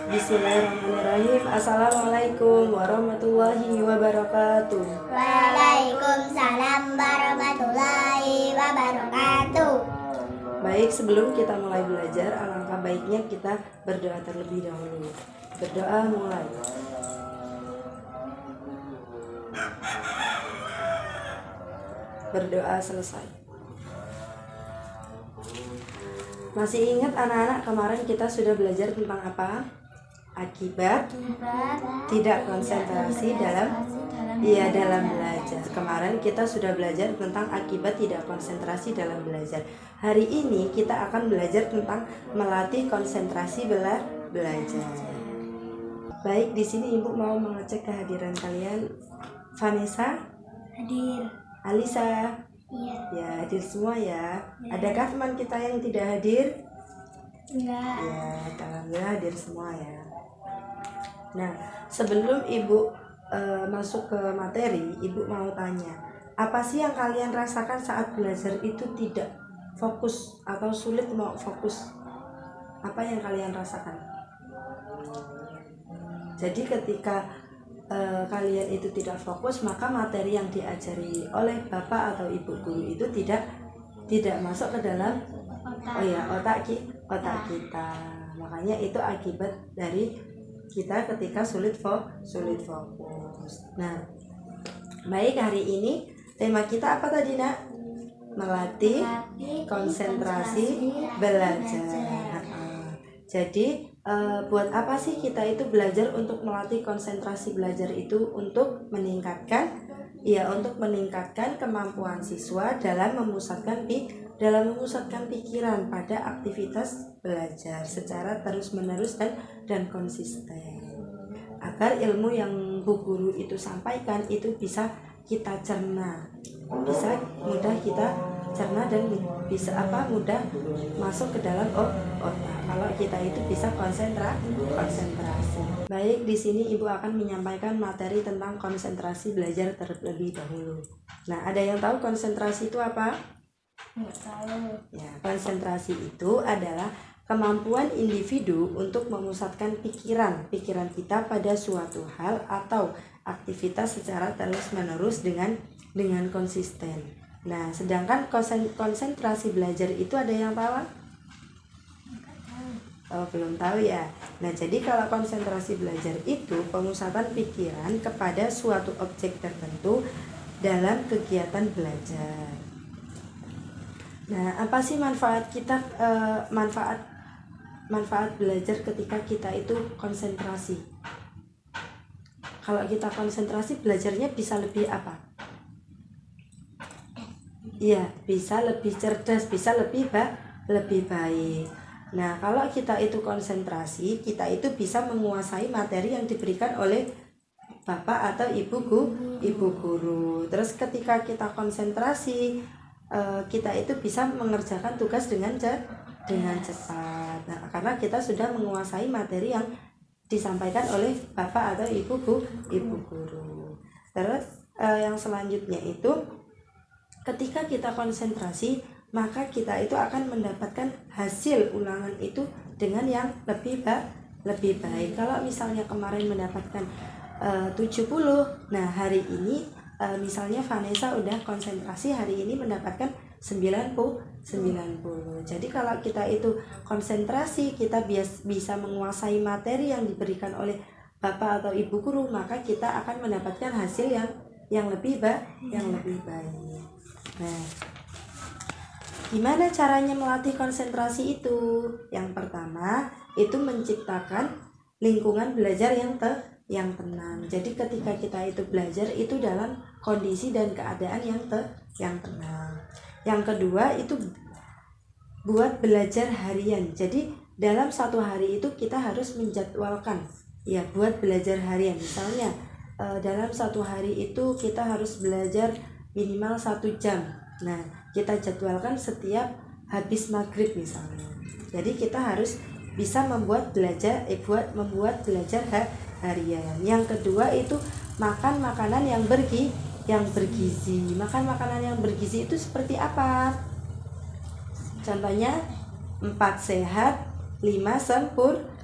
Bismillahirrahmanirrahim. Assalamualaikum warahmatullahi wabarakatuh. Waalaikumsalam warahmatullahi wabarakatuh. Baik, sebelum kita mulai belajar, alangkah baiknya kita berdoa terlebih dahulu. Berdoa mulai. Berdoa selesai. Masih ingat anak-anak, kemarin kita sudah belajar tentang apa? Akibat tidak konsentrasi dalam belajar. Kemarin kita sudah belajar tentang akibat tidak konsentrasi dalam belajar. Hari ini kita akan belajar tentang melatih konsentrasi belajar. Baik, di sini Ibu mau mengecek kehadiran kalian. Vanessa? Hadir. Alisa? Iya. Ya, hadir semua ya. Adakah teman kita yang tidak hadir? Enggak. Ya, alhamdulillah hadir semua ya. Nah, sebelum Ibu masuk ke materi, Ibu mau tanya, apa sih yang kalian rasakan saat belajar itu tidak fokus atau sulit mau fokus? Apa yang kalian rasakan? Jadi ketika kalian itu tidak fokus, maka materi yang diajari oleh Bapak atau Ibu guru itu tidak masuk ke dalam otak kita. Makanya itu akibat dari kita ketika sulit fokus. Nah, baik, hari ini tema kita apa tadi, Nak? Melatih konsentrasi belajar. Jadi buat apa sih kita itu belajar? Untuk melatih konsentrasi belajar itu untuk meningkatkan kemampuan siswa dalam memusatkan pikiran pada aktivitas belajar secara terus-menerus dan konsisten, agar ilmu yang Bu Guru itu sampaikan itu bisa kita cerna, bisa mudah kita cerna dan bisa mudah masuk ke dalam otak kalau kita itu bisa konsentrasi. Baik, di sini Ibu akan menyampaikan materi tentang konsentrasi belajar terlebih dahulu. Nah, ada yang tahu konsentrasi itu apa? Enggak tahu. Ya, konsentrasi itu adalah kemampuan individu untuk memusatkan pikiran kita pada suatu hal atau aktivitas secara terus-menerus dengan konsisten. Nah, sedangkan konsentrasi belajar itu ada yang tahu? Oh, belum tahu ya. Nah, jadi kalau konsentrasi belajar itu pemusatan pikiran kepada suatu objek tertentu dalam kegiatan belajar. Nah, apa sih manfaat belajar ketika kita itu konsentrasi? Kalau kita konsentrasi, belajarnya bisa lebih apa? Iya, bisa lebih cerdas, bisa lebih baik. Nah, kalau kita itu konsentrasi, kita itu bisa menguasai materi yang diberikan oleh Bapak atau Ibu guru. Terus ketika kita konsentrasi, kita itu bisa mengerjakan tugas dengan cepat. Nah, karena kita sudah menguasai materi yang disampaikan oleh Bapak atau Ibu guru. Terus yang selanjutnya itu, ketika kita konsentrasi, maka kita itu akan mendapatkan hasil ulangan itu dengan yang lebih baik. Kalau misalnya kemarin mendapatkan 70, nah hari ini misalnya Vanessa udah konsentrasi, hari ini mendapatkan 90. Jadi kalau kita itu konsentrasi, kita bisa menguasai materi yang diberikan oleh Bapak atau Ibu guru, maka kita akan mendapatkan hasil yang lebih baik. Nah, gimana caranya melatih konsentrasi itu? Yang pertama itu menciptakan lingkungan belajar yang tenang. Jadi ketika kita itu belajar itu dalam kondisi dan keadaan yang tenang. Yang kedua itu buat belajar harian. Jadi dalam satu hari itu kita harus menjadwalkan buat belajar harian. Misalnya dalam satu hari itu kita harus belajar minimal 1 jam. Nah, kita jadwalkan setiap habis maghrib misalnya. Jadi kita harus bisa membuat belajar harian. Yang kedua itu makan makanan yang bergizi. Makan makanan yang bergizi itu seperti apa? Contohnya 4 sehat, 5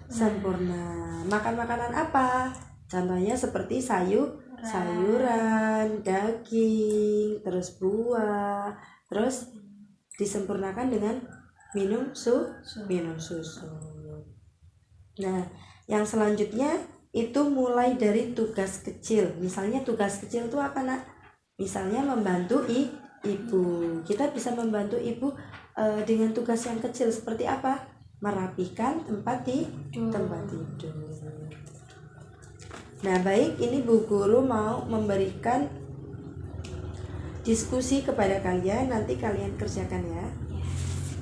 sempurna. Makan makanan apa? Contohnya seperti sayuran, daging, terus buah, terus disempurnakan dengan minum susu. Nah, yang selanjutnya itu mulai dari tugas kecil. Misalnya tugas kecil itu apa, Nak? Misalnya membantu ibu. Kita bisa membantu ibu dengan tugas yang kecil seperti apa? Merapikan tempat tidur. Nah, baik, ini Bu Guru mau memberikan diskusi kepada kalian, nanti kalian kerjakan ya.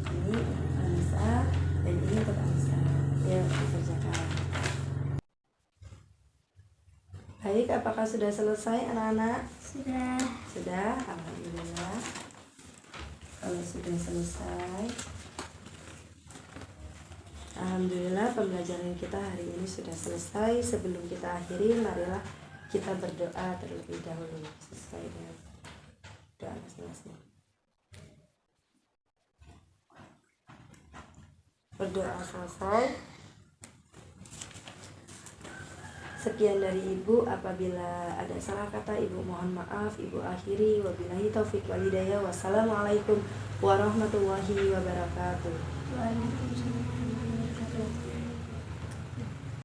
Ini Anissa dan ini untuk Anissa. Yuk, dikerjakan. Baik, apakah sudah selesai anak-anak? Sudah, alhamdulillah. Kalau sudah selesai, alhamdulillah pembelajaran kita hari ini sudah selesai. Sebelum kita akhiri, marilah kita berdoa terlebih dahulu sesuai dengan doa masing-masing. Berdoa selesai. Sekian dari Ibu, apabila ada salah kata Ibu mohon maaf, Ibu akhiri. Wabillahi taufiq wal hidayah. Wassalamualaikum warahmatullahi wabarakatuh. Waalaikumsalam warahmatullahi wabarakatuh.